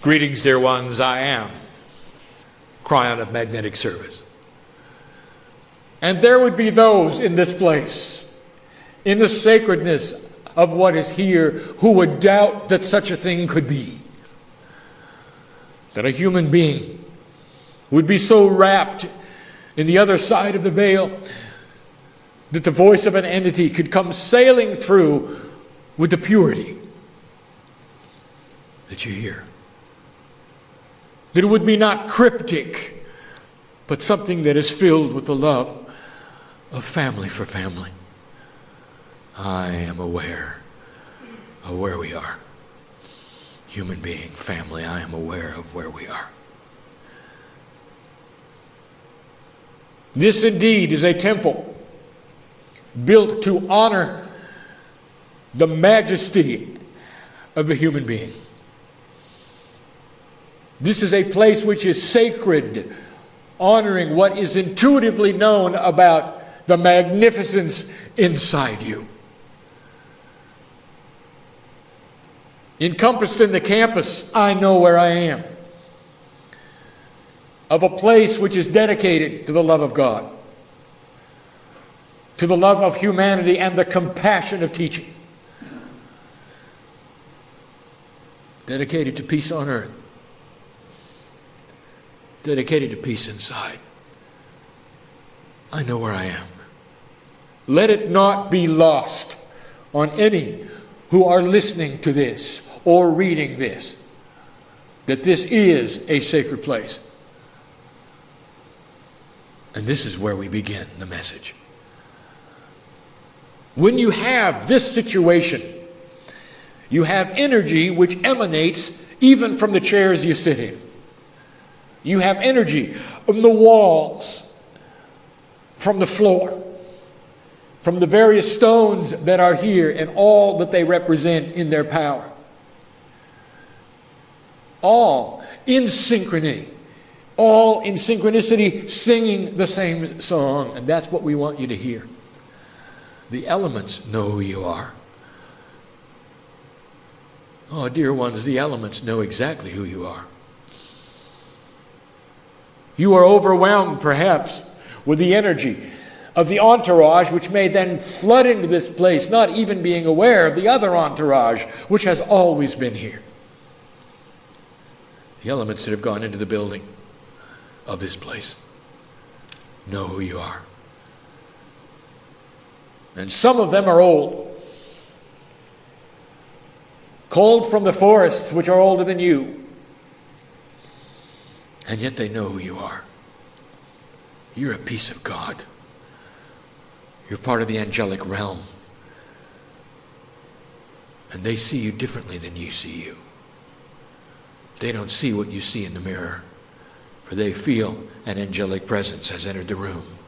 Greetings, dear ones. I am Kryon of Magnetic Service. And there would be those in this place, in the sacredness of what is here, who would doubt that such a thing could be. That a human being would be so wrapped in the other side of the veil that the voice of an entity could come sailing through with the purity that you hear. That it would be not cryptic, but something that is filled with the love of family for family. I am aware of where we are. Human being, family, I am aware of where we are. This indeed is a temple built to honor the majesty of the human being. This is a place which is sacred, honoring what is intuitively known about the magnificence inside you. Encompassed in the campus, I know where I am, of a place which is dedicated to the love of God, to the love of humanity and the compassion of teaching, dedicated to peace on earth, dedicated to peace inside. I know where I am. Let it not be lost on any who are listening to this or reading this, that this is a sacred place. And this is where we begin the message. When you have this situation, you have energy which emanates even from the chairs you sit in. You have energy from the walls, from the floor, from the various stones that are here and all that they represent in their power. All in synchrony. All in synchronicity, singing the same song. And that's what we want you to hear. The elements know who you are. Oh, dear ones, the elements know exactly who you are. You are overwhelmed, perhaps, with the energy of the entourage, which may then flood into this place, not even being aware of the other entourage, which has always been here. The elements that have gone into the building of this place know who you are. And some of them are old, culled from the forests which are older than you. And yet they know who you are. You're a piece of God. You're part of the angelic realm. And they see you differently than you see you. They don't see what you see in the mirror, for they feel an angelic presence has entered the room.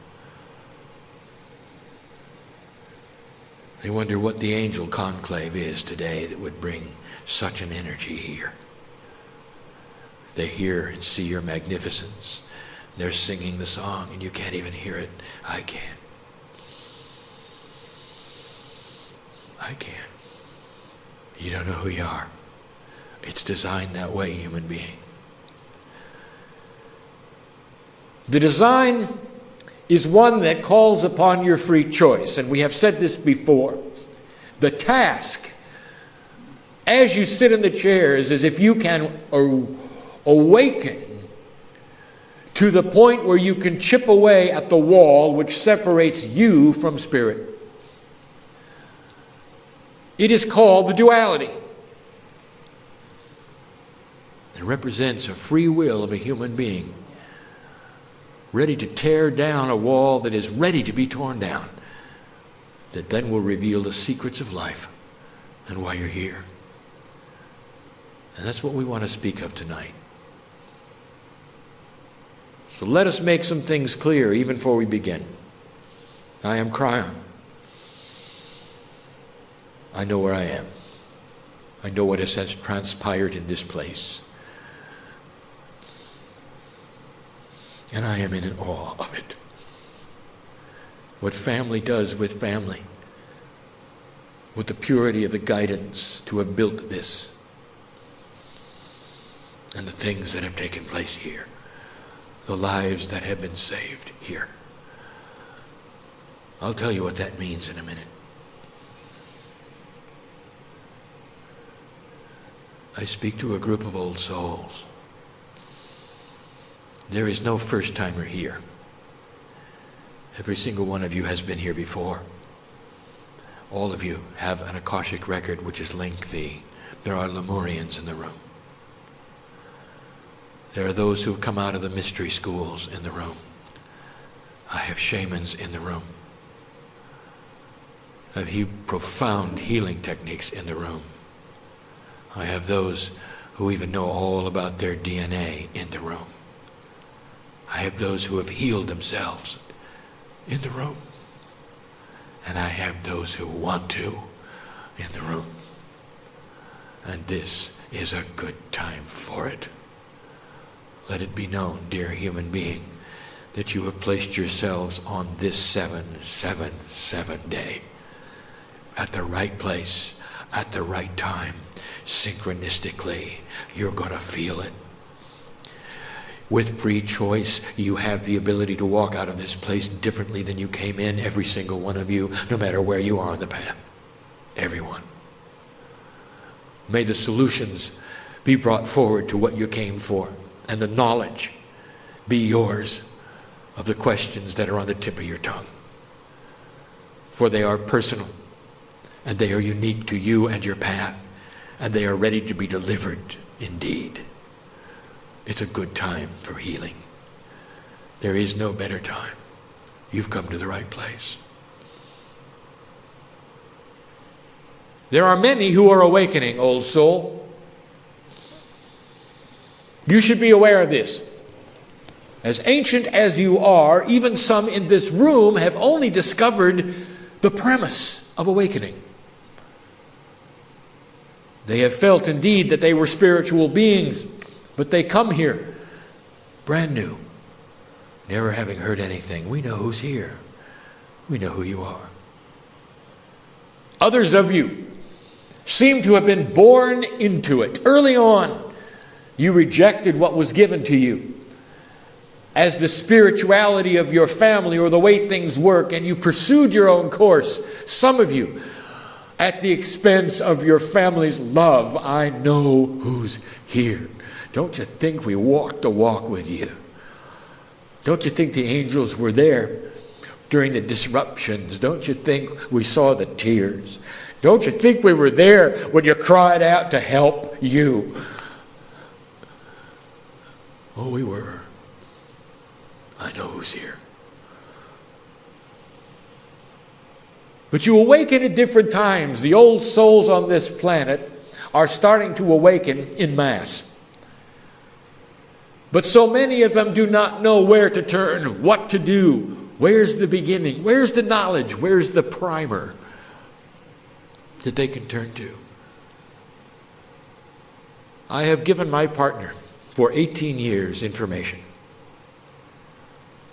They wonder what the angel conclave is today that would bring such an energy here. They hear and see your magnificence. They're singing the song and you can't even hear it. I can. I can. You don't know who you are. It's designed that way, human being. The design is one that calls upon your free choice. And we have said this before. The task, as you sit in the chairs, is if you can awaken to the point where you can chip away at the wall which separates you from spirit. It is called the duality. It represents a free will of a human being ready to tear down a wall that is ready to be torn down, that then will reveal the secrets of life and why you're here. And that's what we want to speak of tonight. So let us make some things clear even before we begin. I am Kryon. I know where I am. I know what has transpired in this place. And I am in awe of it. What family does with family, with the purity of the guidance to have built this. and the things that have taken place here, the lives that have been saved here. I'll tell you what that means in a minute. I speak to a group of old souls. There is no first-timer here. Every single one of you has been here before. All of you have an Akashic record which is lengthy. There are Lemurians in the room. There are those who have come out of the mystery schools in the room. I have shamans in the room. I have profound healing techniques in the room. I have those who even know all about their DNA in the room. I have those who have healed themselves in the room. And I have those who want to in the room. And this is a good time for it. Let it be known, dear human being, that you have placed yourselves on this 777 day at the right place, at the right time, synchronistically. You're going to feel it. With free choice, you have the ability to walk out of this place differently than you came in, every single one of you, no matter where you are on the path. Everyone. May the solutions be brought forward to what you came for, and the knowledge be yours of the questions that are on the tip of your tongue. For they are personal, and they are unique to you and your path, and they are ready to be delivered indeed. It's a good time for healing. There is no better time. You've come to the right place. There are many who are awakening, old soul. You should be aware of this. As ancient as you are, even some in this room have only discovered the premise of awakening. They have felt indeed that they were spiritual beings, but they come here brand new, never having heard anything. We know who's here. We know who you are. Others of you seem to have been born into it. Early on, you rejected what was given to you as the spirituality of your family or the way things work, and you pursued your own course. Some of you, at the expense of your family's love. I know who's here. Don't you think we walked the walk with you? Don't you think the angels were there during the disruptions? Don't you think we saw the tears? Don't you think we were there when you cried out to help you? Oh, we were. I know who's here. But you awaken at different times. The old souls on this planet are starting to awaken in mass. But so many of them do not know where to turn, what to do. Where's the beginning? Where's the knowledge? Where's the primer that they can turn to? I have given my partner for 18 years information.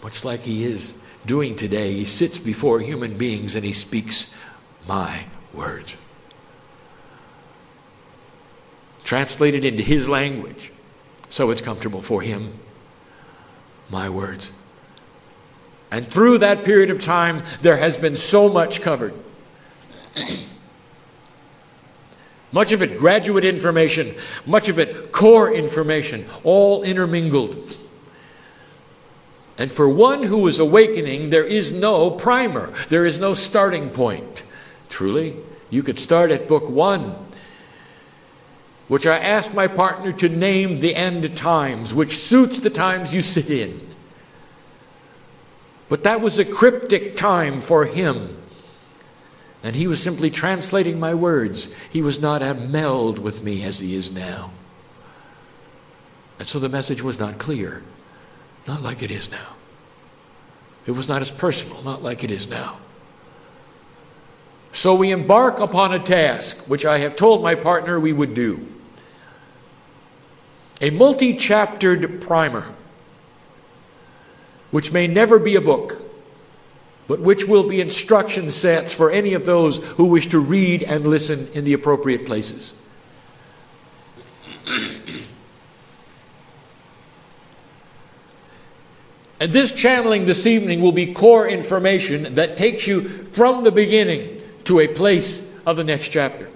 Much like he is doing today, he sits before human beings and he speaks my words. Translated into his language, so it's comfortable for him. My words. And through that period of time, there has been so much covered. Much of it graduate information, much of it core information, all intermingled. And for one who is awakening, there is no primer. There is no starting point. Truly, you could start at book 1, which I asked my partner to name the end times, which suits the times you sit in. But that was a cryptic time for him. And he was simply translating my words. He was not a meld with me as he is now. And so the message was not clear. Not like it is now. It was not as personal, not like it is now. So we embark upon a task, which I have told my partner we would do. A multi-chaptered primer, which may never be a book, but which will be instruction sets for any of those who wish to read and listen in the appropriate places. And this channeling this evening will be core information that takes you from the beginning to a place of the next chapter.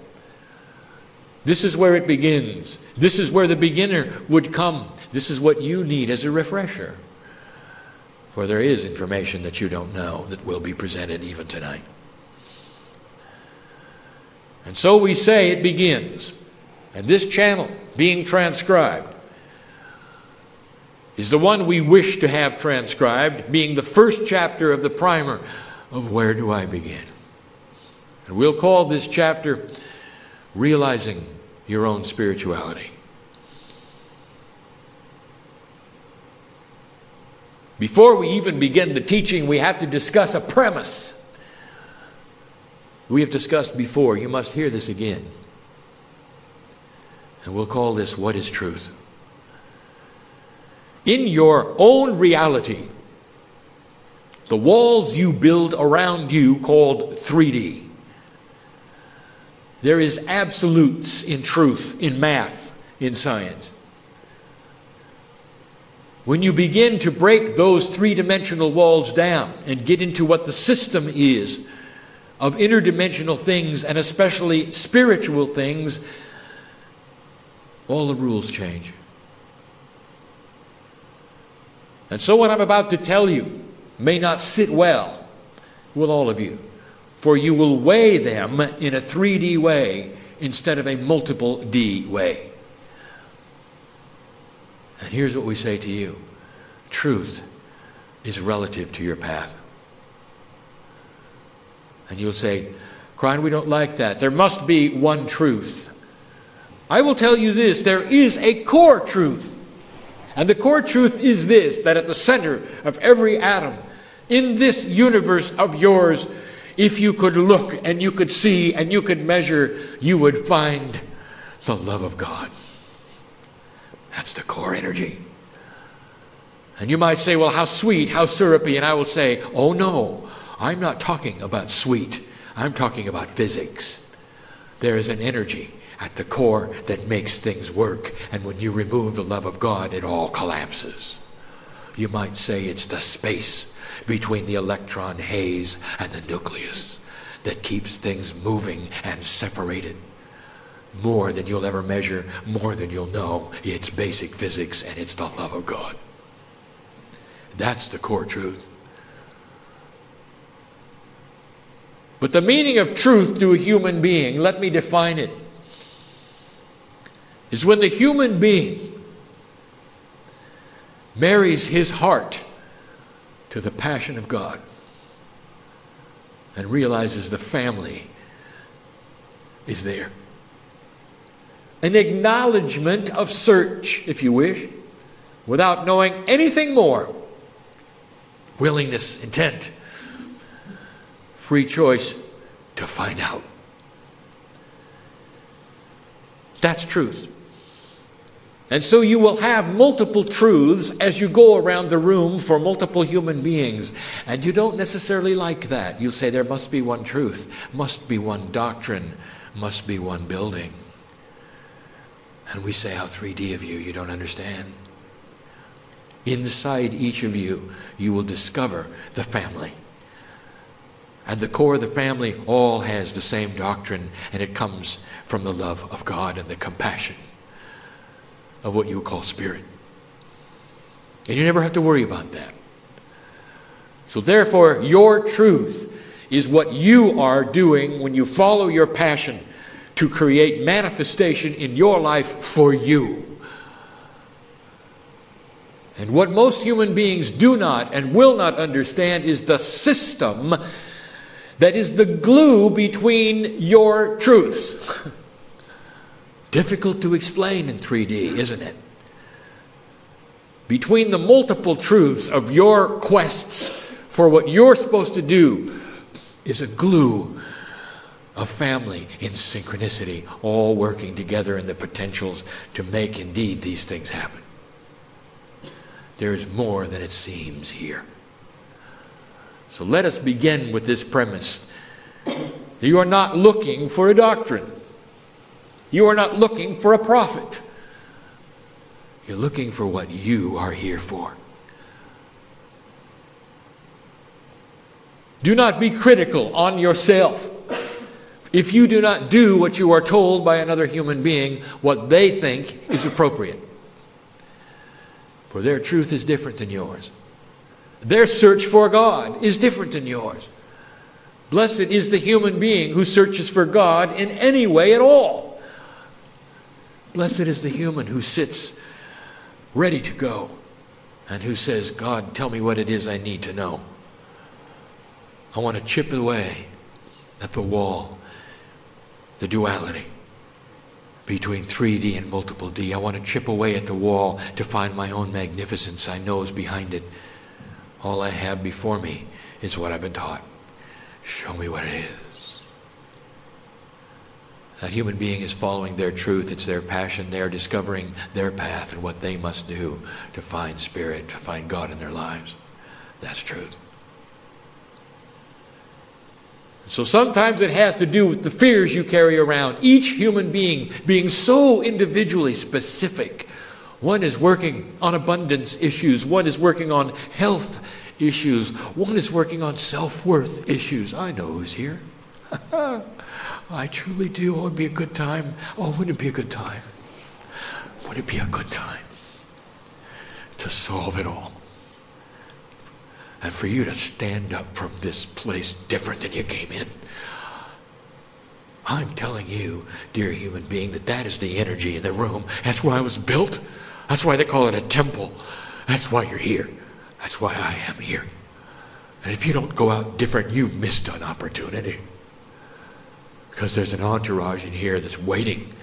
This is where it begins. This is where the beginner would come. This is what you need as a refresher. For there is information that you don't know that will be presented even tonight. And so we say it begins. And this channel being transcribed is the one we wish to have transcribed, being the first chapter of the primer of Where Do I Begin? And we'll call this chapter Realizing Your Own Spirituality. Before we even begin the teaching, we have to discuss a premise. We have discussed before. You must hear this again. And we'll call this What is Truth? In your own reality, the walls you build around you called 3D, there is absolutes in truth, in math, in science. When you begin to break those three-dimensional walls down and get into what the system is of interdimensional things, and especially spiritual things, all the rules change. And so what I'm about to tell you may not sit well with all of you, for you will weigh them in a 3D way instead of a multiple D way. And here's what we say to you. Truth is relative to your path. And you'll say, Kryon, we don't like that. There must be one truth. I will tell you this, there is a core truth. And the core truth is this, that at the center of every atom in this universe of yours, if you could look and you could see and you could measure, you would find the love of God. That's the core energy. And you might say, well, how sweet, how syrupy. And I will say, oh no, I'm not talking about sweet. I'm talking about physics. There is an energy at the core that makes things work. And when you remove the love of God, it all collapses. You might say it's the space between the electron haze and the nucleus that keeps things moving and separated. More than you'll ever measure, more than you'll know. It's basic physics, and it's the love of God. That's the core truth. But the meaning of truth to a human being, let me define it, is when the human being marries his heart to the passion of God and realizes the family is there. An acknowledgement of search, if you wish, without knowing anything more. Willingness, intent, free choice to find out. That's truth. And so you will have multiple truths as you go around the room for multiple human beings. And you don't necessarily like that. You'll say there must be one truth, must be one doctrine, must be one building. And we say, how 3D of you, you don't understand. Inside each of you, you will discover the family. And the core of the family all has the same doctrine, and it comes from the love of God and the compassion of what you call spirit. And you never have to worry about that. So therefore, your truth is what you are doing when you follow your passion to create manifestation in your life for you. And what most human beings do not and will not understand is the system that is the glue between your truths. Difficult to explain in 3D, isn't it? Between the multiple truths of your quests for what you're supposed to do is a glue of family in synchronicity, all working together in the potentials to make indeed these things happen. There is more than it seems here. So let us begin with this premise. You are not looking for a doctrine. You are not looking for a prophet. You're looking for what you are here for. Do not be critical on yourself. If you do not do what you are told by another human being, what they think is appropriate. For their truth is different than yours. Their search for God is different than yours. Blessed is the human being who searches for God in any way at all. Blessed is the human who sits ready to go and who says, God, tell me what it is I need to know. I want to chip away at the wall, the duality between 3D and multiple D. I want to chip away at the wall to find my own magnificence I know is behind it. All I have before me is what I've been taught. Show me what it is. That human being is following their truth. It's their passion. They're discovering their path and what they must do to find spirit, to find God in their lives. That's truth. So sometimes it has to do with the fears you carry around. Each human being so individually specific. One is working on abundance issues. One is working on health issues. One is working on self-worth issues. I know who's here. I truly do. Oh, it'd be a good time. Oh, wouldn't it be a good time? Would it be a good time to solve it all? And for you to stand up from this place different than you came in. I'm telling you, dear human being, that is the energy in the room. That's why I was built. That's why they call it a temple. That's why you're here. That's why I am here. And if you don't go out different, you've missed an opportunity. Because there's an entourage in here that's waiting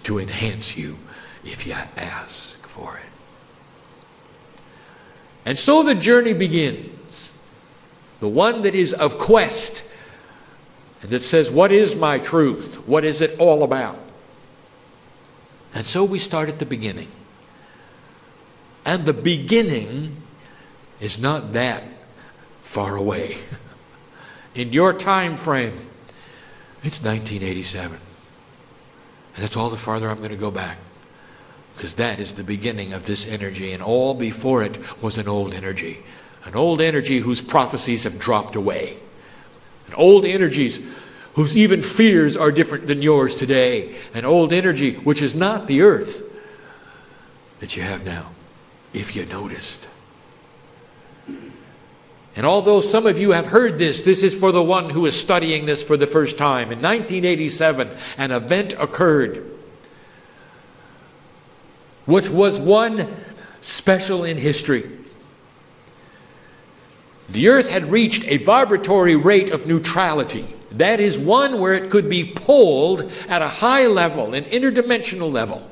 to enhance you if you ask for it. And so the journey begins. The one that is of quest. And that says, what is my truth? What is it all about? And so we start at the beginning. And the beginning is not that far away. In your time frame, it's 1987. And that's all the farther I'm going to go back. Because that is the beginning of this energy, and all before it was an old energy. An old energy whose prophecies have dropped away. An old energies whose even fears are different than yours today. An old energy which is not the earth that you have now, if you noticed. And although some of you have heard this is for the one who is studying this for the first time. In 1987, an event occurred which was one special in history. The earth had reached a vibratory rate of neutrality. That is one where it could be pulled at a high level, an interdimensional level.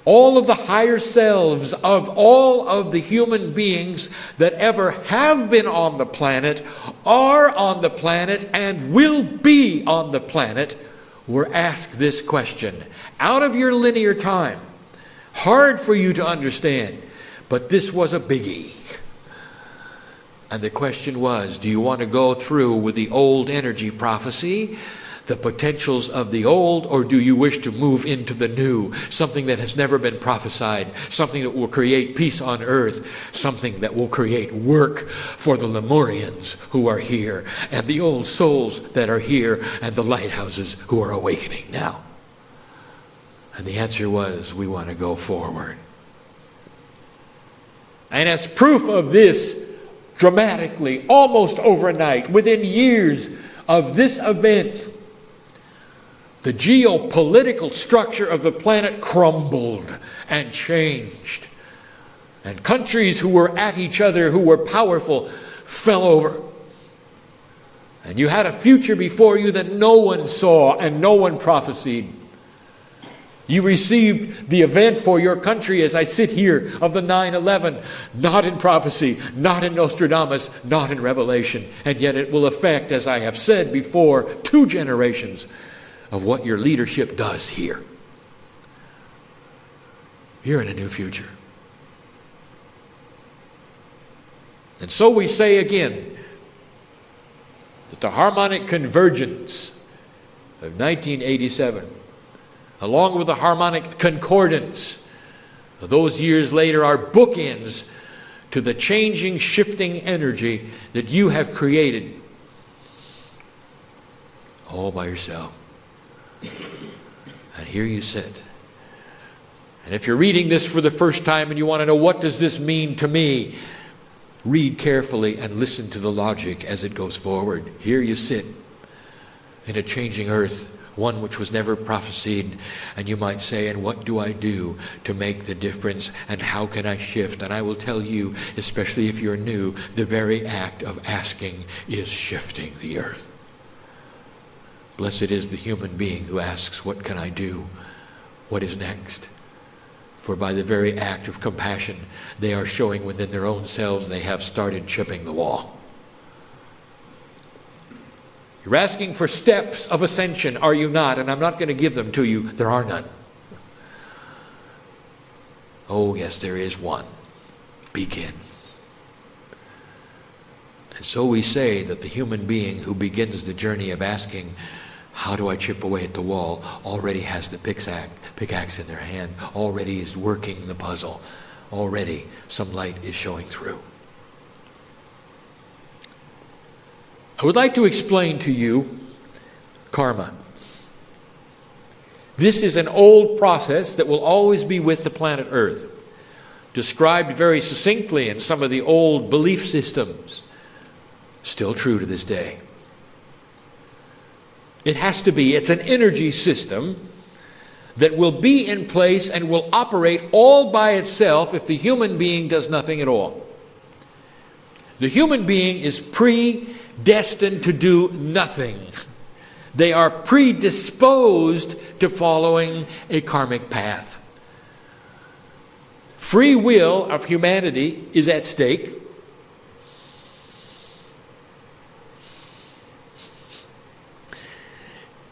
All of the higher selves of all of the human beings that ever have been on the planet, are on the planet, and will be on the planet, were asked this question. Out of your linear time. Hard for you to understand, but this was a biggie. And the question was, do you want to go through with the old energy prophecy, the potentials of the old, or do you wish to move into the new, something that has never been prophesied, something that will create peace on earth, something that will create work for the Lemurians who are here, and the old souls that are here, and the lighthouses who are awakening now? And the answer was, we want to go forward. And as proof of this, dramatically, almost overnight, within years of this event, the geopolitical structure of the planet crumbled and changed. And countries who were at each other, who were powerful, fell over. And you had a future before you that no one saw and no one prophesied. You received the event for your country as I sit here of the 9/11, not in prophecy, not in Nostradamus, not in Revelation. And yet it will affect, as I have said before, 2 generations of what your leadership does here. You're in a new future. And so we say again that the harmonic convergence of 1987, along with the harmonic concordance of those years later, are bookends to the changing, shifting energy that you have created all by yourself. And here you sit. And if you're reading this for the first time and you want to know, what does this mean to me? Read carefully and listen to the logic as it goes forward. Here you sit in a changing earth, one which was never prophesied. And you might say, and what do I do to make the difference? And how can I shift? And I will tell you, especially if you're new, the very act of asking is shifting the earth. Blessed is the human being who asks, what can I do? What is next? For by the very act of compassion, they are showing within their own selves they have started chipping the wall. You're asking for steps of ascension, are you not? And I'm not going to give them to you. There are none. Oh, yes, there is one. Begin. And so we say that the human being who begins the journey of asking, how do I chip away at the wall, already has the pickaxe in their hand, already is working the puzzle, already some light is showing through. I would like to explain to you karma. This is an old process that will always be with the planet Earth, described very succinctly in some of the old belief systems, still true to this day. It has to be. It's an energy system that will be in place and will operate all by itself if the human being does nothing at all. The human being is predestined to do nothing. They are predisposed to following a karmic path. Free will of humanity is at stake.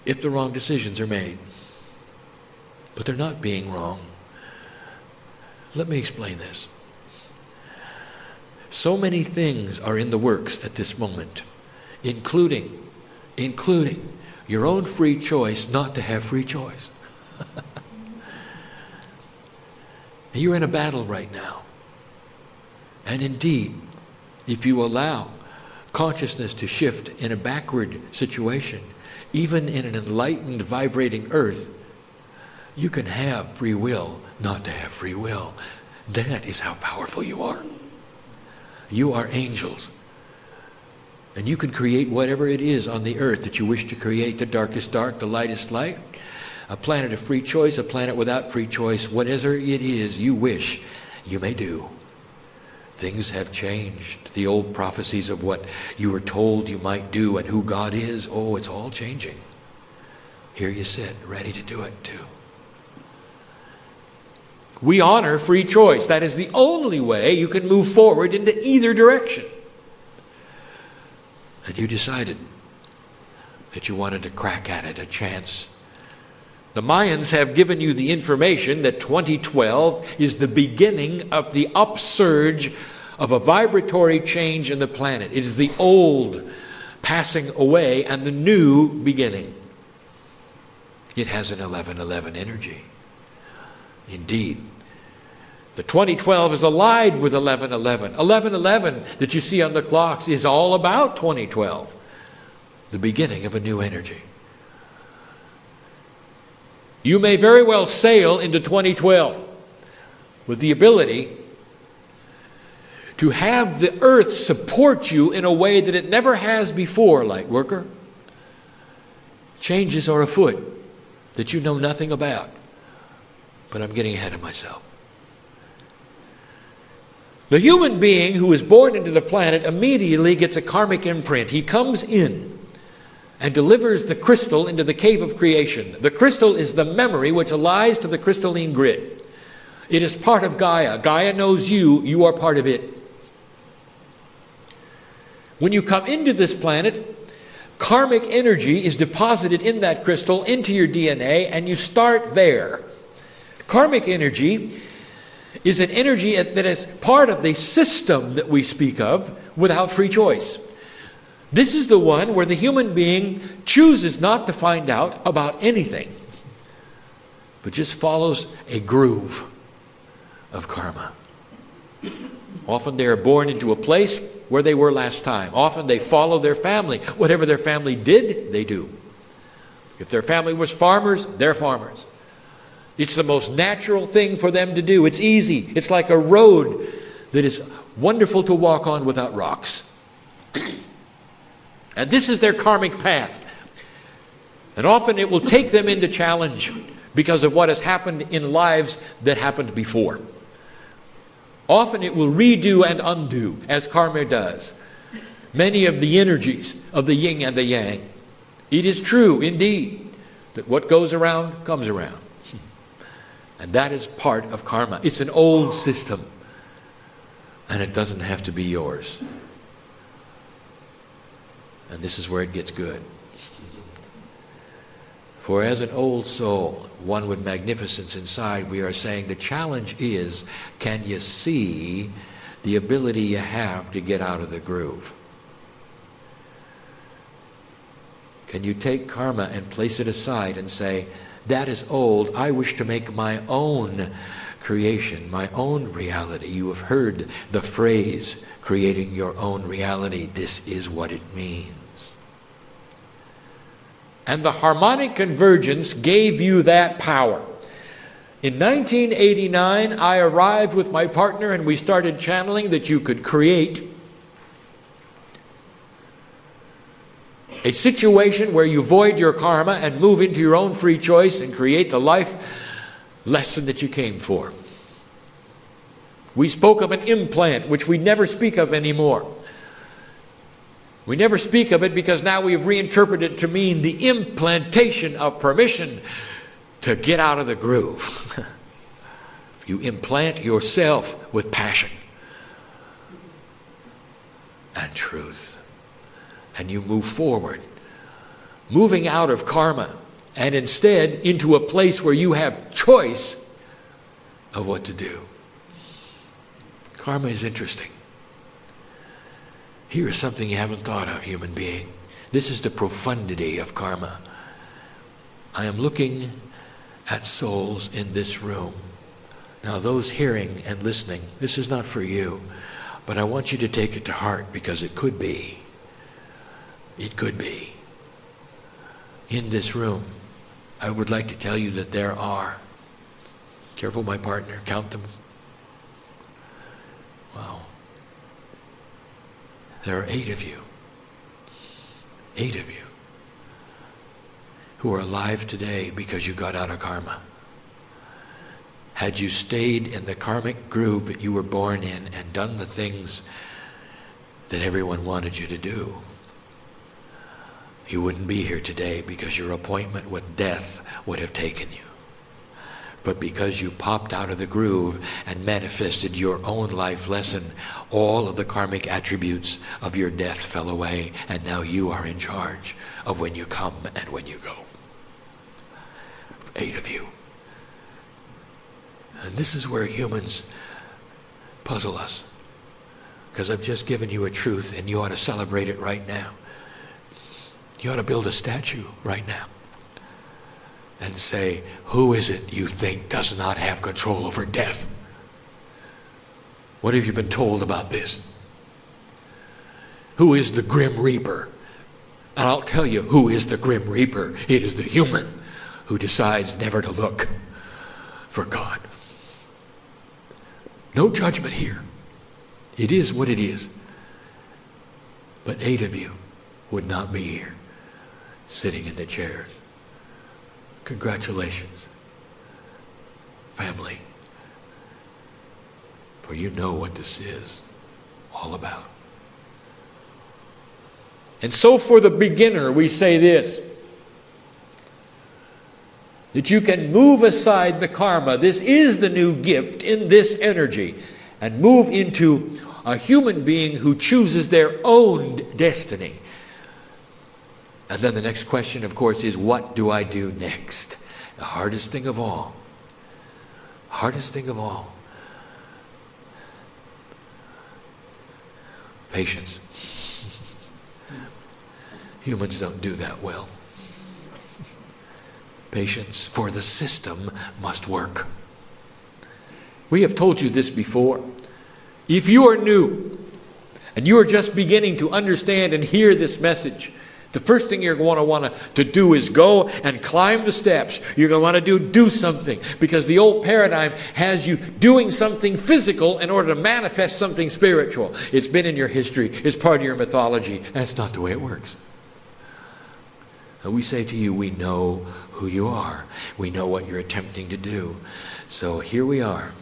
If the wrong decisions are made. But they're not being wrong. Let me explain this. So many things are in the works at this moment, including your own free choice not to have free choice. You're in a battle right now. And indeed, if you allow consciousness to shift in a backward situation, even in an enlightened, vibrating earth, you can have free will not to have free will. That is how powerful you are. You are angels. And you can create whatever it is on the earth that you wish to create. The darkest dark, the lightest light. A planet of free choice, a planet without free choice. Whatever it is you wish, you may do. Things have changed. The old prophecies of what you were told you might do and who God is, oh, it's all changing. Here you sit, ready to do it too. We honor free choice. That is the only way you can move forward into either direction. And you decided that you wanted to crack at it, a chance. The Mayans have given you the information that 2012 is the beginning of the upsurge of a vibratory change in the planet. It is the old passing away and the new beginning. It has an 1111 energy. Indeed. The 2012 is allied with 1111. 1111 that you see on the clocks is all about 2012. The beginning of a new energy. You may very well sail into 2012 with the ability to have the earth support you in a way that it never has before, light worker. Changes are afoot that you know nothing about. But I'm getting ahead of myself. The human being who is born into the planet immediately gets a karmic imprint. He comes in and delivers the crystal into the cave of creation. The crystal is the memory which allies to the crystalline grid. It is part of Gaia. Gaia knows you. You are part of it. When you come into this planet, karmic energy is deposited in that crystal into your DNA, and you start there. Karmic energy is an energy that is part of the system that we speak of without free choice. This is the one where the human being chooses not to find out about anything, but just follows a groove of karma. Often they are born into a place where they were last time. Often they follow their family. Whatever their family did, they do. If their family was farmers, they're farmers. It's the most natural thing for them to do. It's easy. It's like a road that is wonderful to walk on without rocks. And this is their karmic path. And often it will take them into challenge because of what has happened in lives that happened before. Often it will redo and undo, as karma does, many of the energies of the yin and the yang. It is true, indeed, that what goes around comes around. And that is part of karma. It's an old system. And it doesn't have to be yours. And this is where it gets good. For as an old soul, one with magnificence inside, we are saying the challenge is, can you see the ability you have to get out of the groove? Can you take karma and place it aside and say, that is old, I wish to make my own creation, my own reality. You have heard the phrase, creating your own reality. This is what it means. And the harmonic convergence gave you that power. In 1989, I arrived with my partner and we started channeling that you could create a situation where you void your karma and move into your own free choice and create the life lesson that you came for. We spoke of an implant, which we never speak of anymore. We never speak of it because now we have reinterpreted it to mean the implantation of permission to get out of the groove. You implant yourself with passion and truth. And you move forward, moving out of karma and instead into a place where you have choice of what to do. Karma is interesting. Here is something you haven't thought of, human being. This is the profundity of karma. I am looking at souls in this room. Now, those hearing and listening, this is not for you, but I want you to take it to heart because it could be. It could be. In this room, I would like to tell you that there are, careful my partner, count them. Wow. There are 8 of you. 8 of you who are alive today because you got out of karma. Had you stayed in the karmic groove that you were born in and done the things that everyone wanted you to do, you wouldn't be here today because your appointment with death would have taken you. But because you popped out of the groove and manifested your own life lesson, all of the karmic attributes of your death fell away, and now you are in charge of when you come and when you go. 8 of you. And this is where humans puzzle us. Because I've just given you a truth and you ought to celebrate it right now. You ought to build a statue right now and say, who is it you think does not have control over death? What have you been told about this? Who is the Grim Reaper? And I'll tell you who is the Grim Reaper. It is the human who decides never to look for God. No judgment here. It is what it is. But 8 of you would not be here, sitting in the chairs. Congratulations, family, for you know what this is all about. And so for the beginner, we say this, that you can move aside the karma. This is the new gift in this energy, and move into a human being who chooses their own destiny. And then the next question, of course, is what do I do next? The hardest thing of all. Hardest thing of all. Patience. Humans don't do that well. Patience, for the system must work. We have told you this before. If you are new and you are just beginning to understand and hear this message, the first thing you're going to want to do is go and climb the steps. You're going to want to do something, because the old paradigm has you doing something physical in order to manifest something spiritual. It's been in your history. It's part of your mythology. That's not the way it works. And we say to you, we know who you are. We know what you're attempting to do. So here we are.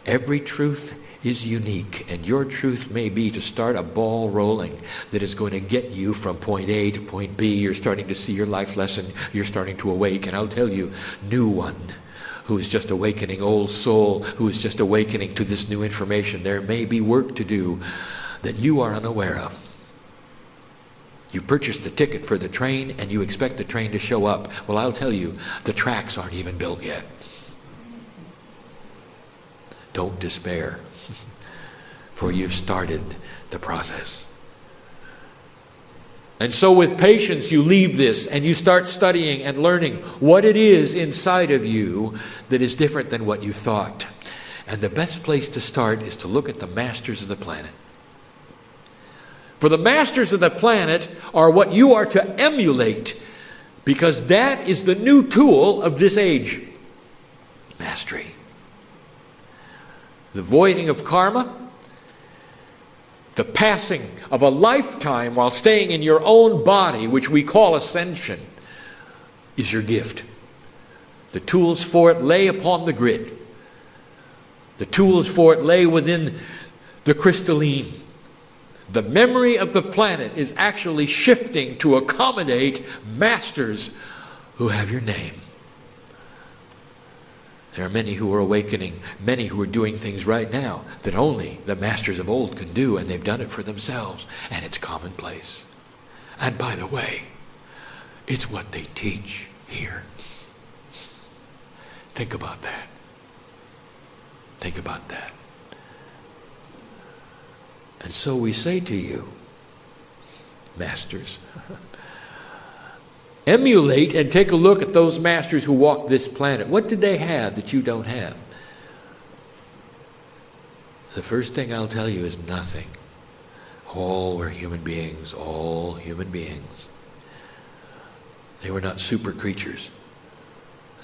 Every truth is unique, and your truth may be to start a ball rolling that is going to get you from point A to point B. You're starting to see your life lesson. You're starting to awake. And I'll tell you, new one who is just awakening, old soul who is just awakening to this new information, there may be work to do that you are unaware of. You purchased the ticket for the train and you expect the train to show up. Well, I'll tell you, the tracks aren't even built yet. Don't despair, for you've started the process. And so with patience you leave this and you start studying and learning what it is inside of you that is different than what you thought. And the best place to start is to look at the masters of the planet. For the masters of the planet are what you are to emulate, because that is the new tool of this age. Mastery. The voiding of karma, the passing of a lifetime while staying in your own body, which we call ascension, is your gift. The tools for it lay upon the grid. The tools for it lay within the crystalline. The memory of the planet is actually shifting to accommodate masters who have your name. There are many who are awakening, many who are doing things right now that only the masters of old can do, and they've done it for themselves, and it's commonplace. And by the way, it's what they teach here. Think about that. Think about that. And so we say to you, masters, emulate and take a look at those masters who walked this planet. What did they have that you don't have? The first thing I'll tell you is nothing. All were human beings, all human beings. They were not super creatures.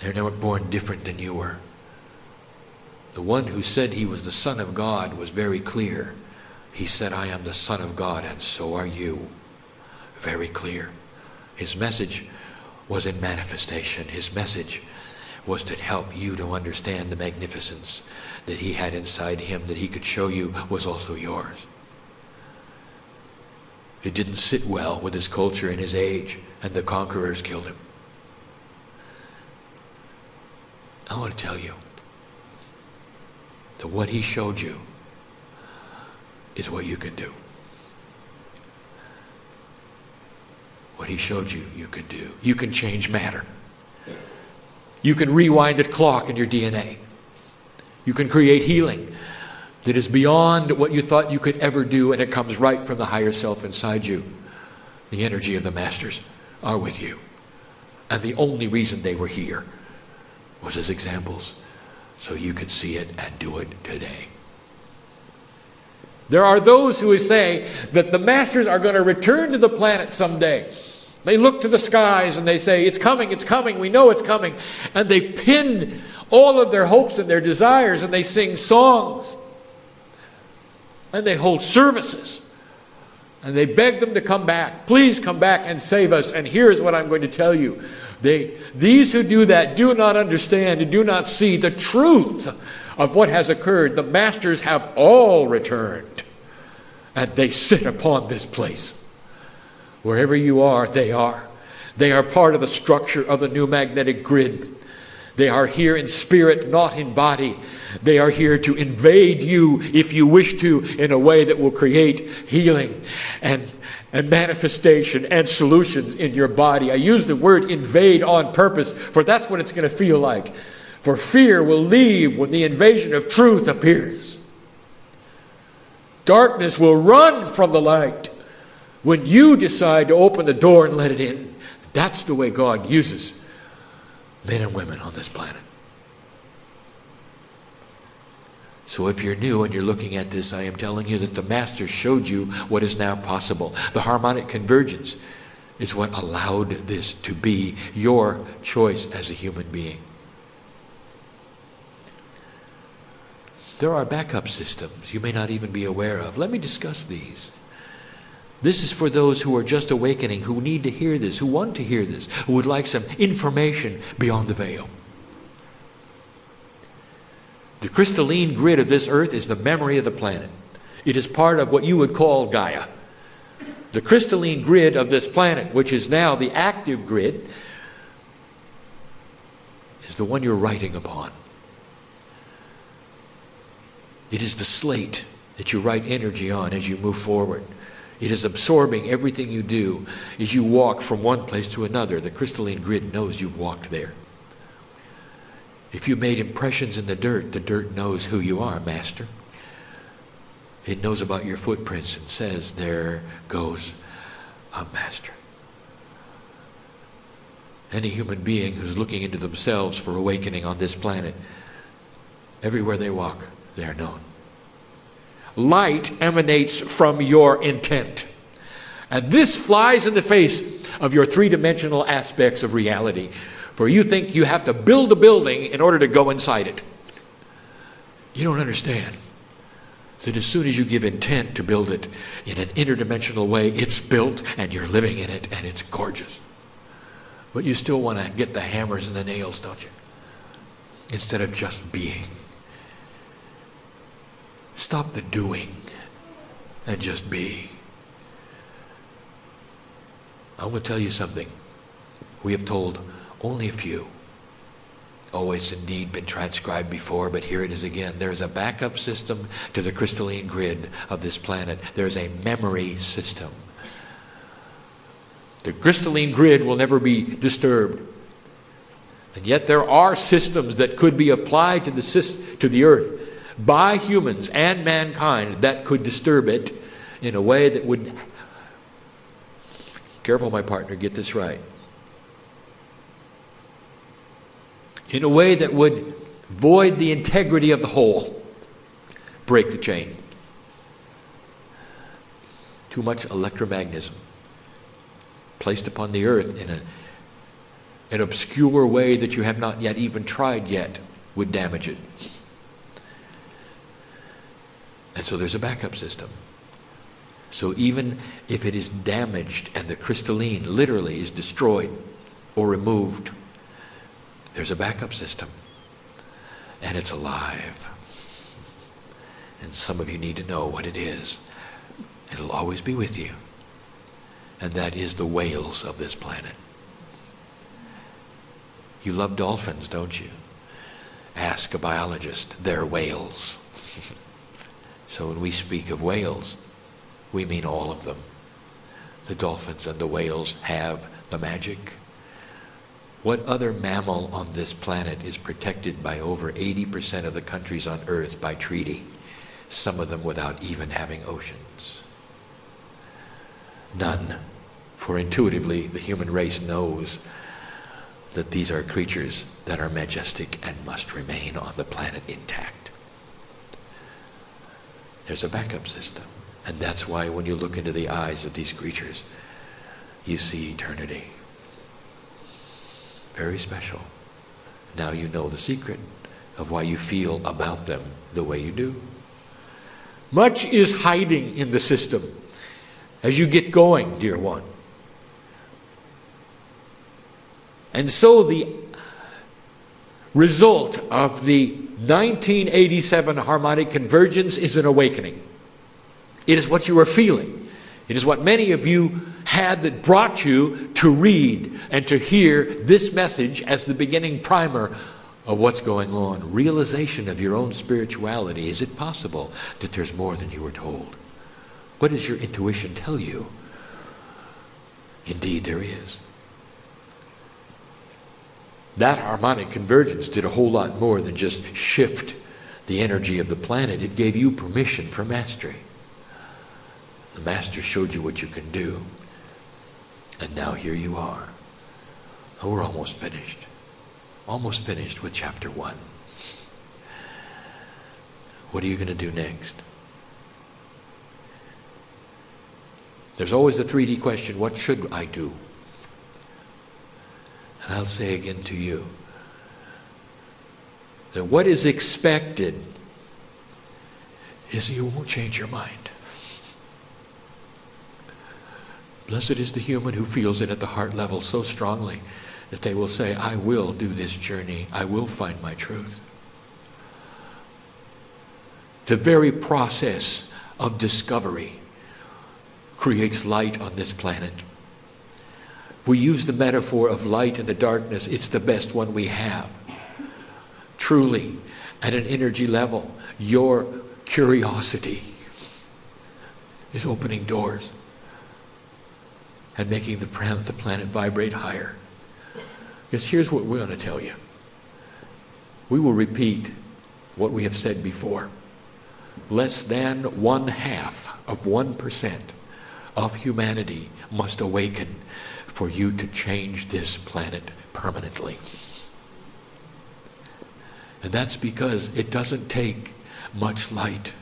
They were never born different than you were. The one who said he was the Son of God was very clear. He said, I am the Son of God, and so are you. Very clear. His message was in manifestation. His message was to help you to understand the magnificence that he had inside him, that he could show you was also yours. It didn't sit well with his culture and his age, and the conquerors killed him. I want to tell you that what he showed you is what you can do. What he showed you, you can do. You can change matter. You can rewind a clock in your DNA. You can create healing that is beyond what you thought you could ever do, and it comes right from the higher self inside you. The energy of the masters are with you. And the only reason they were here was as examples, so you could see it and do it today. There are those who say that the masters are going to return to the planet someday. They look to the skies and they say, it's coming, we know it's coming. And they pin all of their hopes and their desires, and they sing songs. And they hold services. And they beg them to come back. Please come back and save us. And here's what I'm going to tell you. These who do that do not understand and do not see the truth of what has occurred. The masters have all returned, and they sit upon this place. Wherever you are, they are. They are part of the structure of the new magnetic grid. They are here in spirit, not in body. They are here to invade you, if you wish to, in a way that will create healing and manifestation and solutions in your body. I use the word invade on purpose, for that's what it's going to feel like. For fear will leave when the invasion of truth appears. Darkness will run from the light when you decide to open the door and let it in. That's the way God uses men and women on this planet. So if you're new and you're looking at this, I am telling you that the Master showed you what is now possible. The harmonic convergence is what allowed this to be your choice as a human being. There are backup systems you may not even be aware of. Let me discuss these. This is for those who are just awakening, who need to hear this, who want to hear this, who would like some information beyond the veil. The crystalline grid of this earth is the memory of the planet. It is part of what you would call Gaia. The crystalline grid of this planet, which is now the active grid, is the one you're writing upon. It is the slate that you write energy on as you move forward. It is absorbing everything you do as you walk from one place to another. The crystalline grid knows you've walked there. If you made impressions in the dirt knows who you are, Master. It knows about your footprints and says, there goes a Master. Any human being who's looking into themselves for awakening on this planet, everywhere they walk, they are known. Light emanates from your intent. And this flies in the face of your three-dimensional aspects of reality. For you think you have to build a building in order to go inside it. You don't understand that as soon as you give intent to build it in an interdimensional way, it's built and you're living in it and it's gorgeous. But you still want to get the hammers and the nails, don't you? Instead of just being. Stop the doing and just be. I want to tell you something. We have told only a few. Oh, it's indeed been transcribed before, but here it is again. There is a backup system to the crystalline grid of this planet. There is a memory system. The crystalline grid will never be disturbed. And yet there are systems that could be applied to the earth by humans and mankind that could disturb it in a way that would... Careful, my partner, get this right. In a way that would void the integrity of the whole. Break the chain. Too much electromagnetism placed upon the earth in an obscure way that you have not yet even tried yet would damage it. And so there's a backup system. So even if it is damaged and the crystalline literally is destroyed or removed, there's a backup system. And it's alive. And some of you need to know what it is. It'll always be with you. And that is the whales of this planet. You love dolphins, don't you? Ask a biologist. They're whales. So when we speak of whales, we mean all of them. The dolphins and the whales have the magic. What other mammal on this planet is protected by over 80% of the countries on Earth by treaty? Some of them without even having oceans. None. For intuitively, the human race knows that these are creatures that are majestic and must remain on the planet intact. There's a backup system. And that's why when you look into the eyes of these creatures, you see eternity. Very special. Now you know the secret of why you feel about them the way you do. Much is hiding in the system as you get going, dear one. And so the result of the 1987 harmonic convergence is an awakening. It is what you are feeling. It is what many of you had that brought you to read and to hear this message as the beginning primer of what's going on. Realization of your own spirituality. Is it possible that there's more than you were told? What does your intuition tell you? Indeed, there is. That harmonic convergence did a whole lot more than just shift the energy of the planet. It gave you permission for mastery. The Master showed you what you can do. And now here you are. Oh, we're almost finished. Almost finished with chapter 1. What are you going to do next? There's always the 3D question, what should I do? And I'll say again to you that what is expected is you won't change your mind. Blessed is the human who feels it at the heart level so strongly that they will say, I will do this journey. I will find my truth. The very process of discovery creates light on this planet. We use the metaphor of light and the darkness. It's the best one we have. Truly, at an energy level, your curiosity is opening doors and making the planet vibrate higher. Because here's what we're going to tell you. We will repeat what we have said before. Less than 0.5% of humanity must awaken for you to change this planet permanently. And that's because it doesn't take much light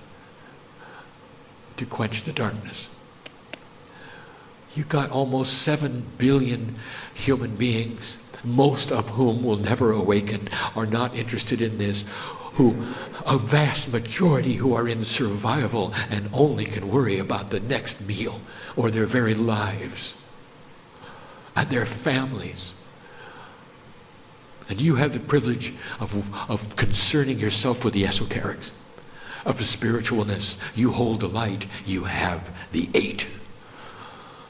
to quench the darkness. You got almost 7 billion human beings, most of whom will never awaken, are not interested in this, a vast majority who are in survival and only can worry about the next meal or their very lives and their families. And you have the privilege of concerning yourself with the esoterics, of the spiritualness. You hold the light. You have the 8,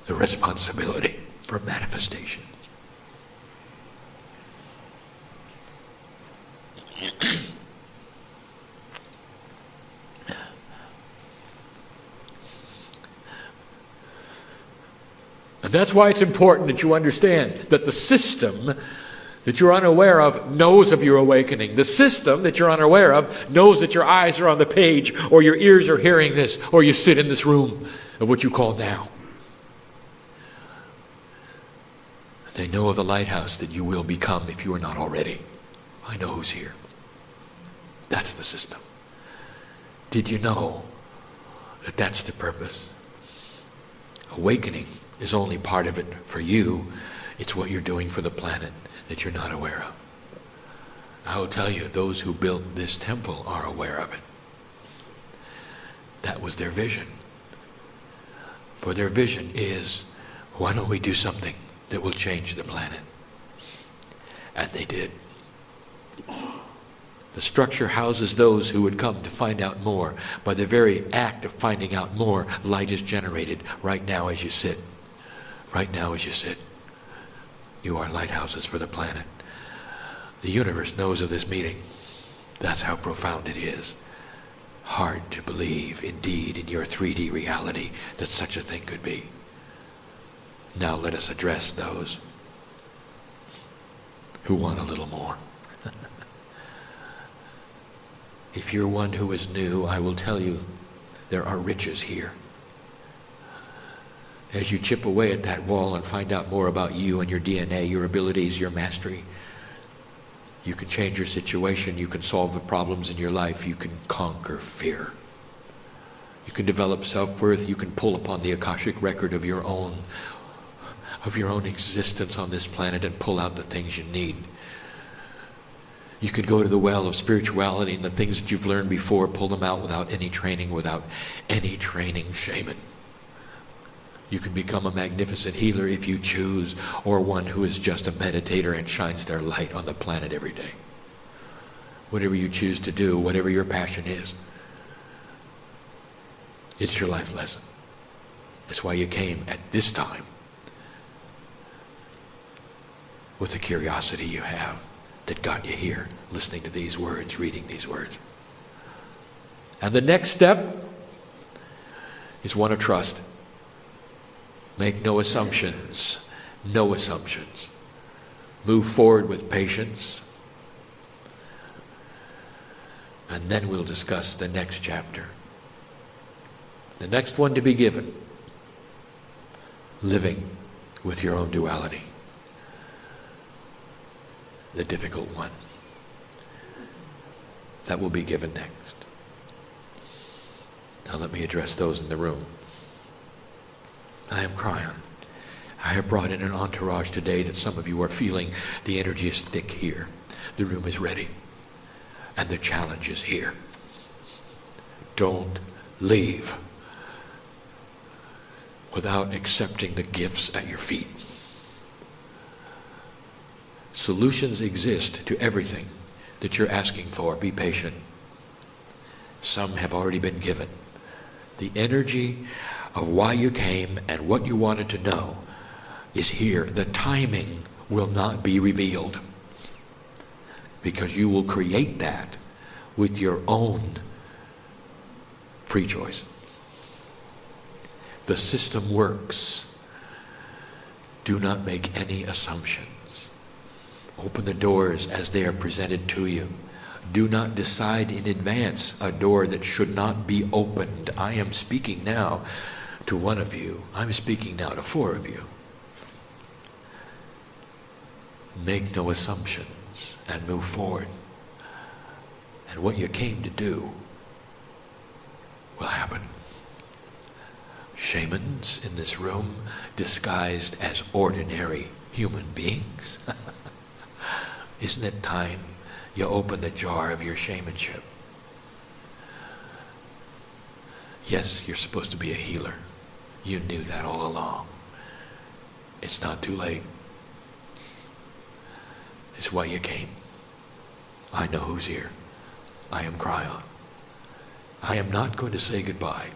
the responsibility for manifestation. And that's why it's important that you understand that the system that you're unaware of knows of your awakening. The system that you're unaware of knows that your eyes are on the page, or your ears are hearing this, or you sit in this room of what you call now. They know of the lighthouse that you will become if you are not already. I know who's here. That's the system. Did you know that that's the purpose? Awakening is only part of it for you. It's what you're doing for the planet that you're not aware of. I will tell you, those who built this temple are aware of it. That was their vision. For their vision is, why don't we do something that will change the planet? And they did. The structure houses those who would come to find out more. By the very act of finding out more, light is generated right now as you sit. Right now as you sit. You are lighthouses for the planet. The universe knows of this meeting. That's how profound it is. Hard to believe, indeed, in your 3D reality that such a thing could be. Now let us address those who want a little more. If you're one who is new, I will tell you there are riches here. As you chip away at that wall and find out more about you and your DNA, your abilities, your mastery, you can change your situation, you can solve the problems in your life, you can conquer fear. You can develop self-worth, you can pull upon the Akashic record of your own existence on this planet and pull out the things you need. You could go to the well of spirituality and the things that you've learned before, pull them out without any training shaman. You can become a magnificent healer if you choose, or one who is just a meditator and shines their light on the planet every day. Whatever you choose to do, whatever your passion is, it's your life lesson. That's why you came at this time with the curiosity you have that got you here, listening to these words, reading these words. And the next step is one of trust. Make no assumptions. No assumptions. Move forward with patience. And then we'll discuss the next chapter. The next one to be given. Living with your own duality. The difficult one. That will be given next. Now let me address those in the room. I am Kryon. I have brought in an entourage today that some of you are feeling the energy is thick here. The room is ready. And the challenge is here. Don't leave without accepting the gifts at your feet. Solutions exist to everything that you're asking for. Be patient. Some have already been given. The energy of why you came and what you wanted to know is here. The timing will not be revealed, because you will create that with your own free choice. The system works. Do not make any assumptions. Open the doors as they are presented to you. Do not decide in advance a door that should not be opened. I am speaking now to one of you. I'm speaking now to 4 of you. Make no assumptions and move forward. And what you came to do will happen. Shamans in this room disguised as ordinary human beings. Isn't it time you open the jar of your shamanship? Yes, you're supposed to be a healer. You knew that all along. It's not too late. It's why you came. I know who's here. I am Kryon. I am not going to say goodbye.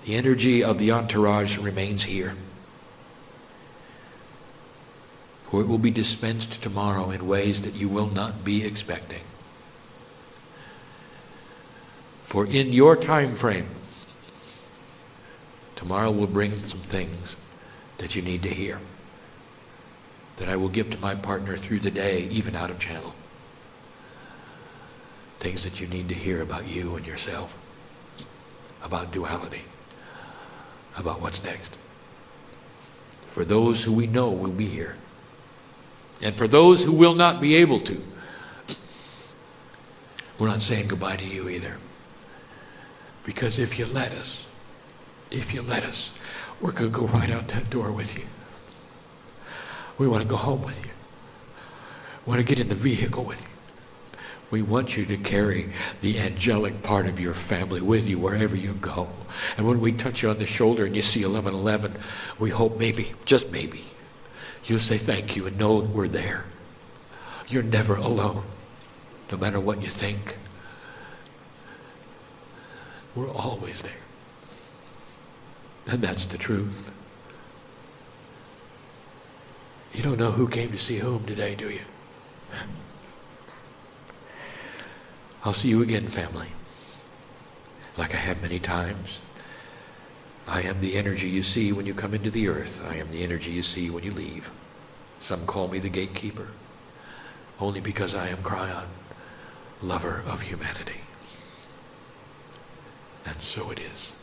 The energy of the entourage remains here, for it will be dispensed tomorrow in ways that you will not be expecting. For in your time frame, tomorrow will bring some things that you need to hear, that I will give to my partner through the day, even out of channel. Things that you need to hear about you and yourself, about duality, about what's next. For those who we know will be here, and for those who will not be able to, we're not saying goodbye to you either. Because if you let us, we're going to go right out that door with you. We want to go home with you. We want to get in the vehicle with you. We want you to carry the angelic part of your family with you wherever you go. And when we touch you on the shoulder and you see 1111, we hope maybe, just maybe, you'll say thank you and know we're there. You're never alone, no matter what you think. We're always there. And that's the truth. You don't know who came to see whom today, do you? I'll see you again, family. Like I have many times. I am the energy you see when you come into the earth. I am the energy you see when you leave. Some call me the gatekeeper, only because I am Kryon, lover of humanity. And so it is.